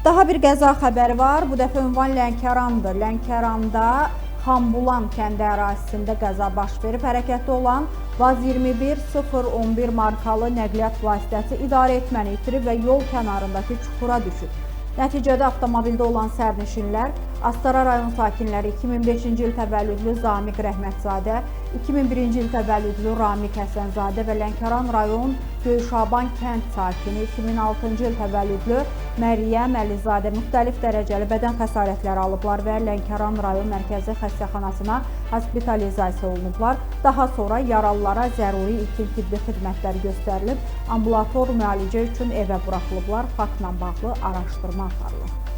Daha bir qəza xəbəri var. Bu dəfə ünvan Lənkərandır. Lənkəranda Xambulan kəndi ərazisində qəza baş verib. Hərəkətdə olan Vaz 21011 markalı nəqliyyat vasitəsi idarəetməni itirib və yol kənarındakı çuxura düşüb. Nəticədə avtomobildə olan sərnişinlər Astara rayon sakinləri 2005-ci il təvəllüdlü Zamiq Rəhmətzadə, 2001-ci il təvəllüdlü Ramik Həsənzadə və Lənkəran rayon Göyşaban kənd sakini 2006-cı il təvəllüdlü Məryəm Əlizadə müxtəlif dərəcəli bədən xəsarətləri alıblar və Lənkəran rayon mərkəzi xəstəxanasına hospitalizasiya olunublar. Daha sonra yaralılara zəruri ilkin tibbi xidmətlər göstərilib, ambulator müalicə üçün evə buraxılıblar. Faktla bağlı araşdırma aparılır.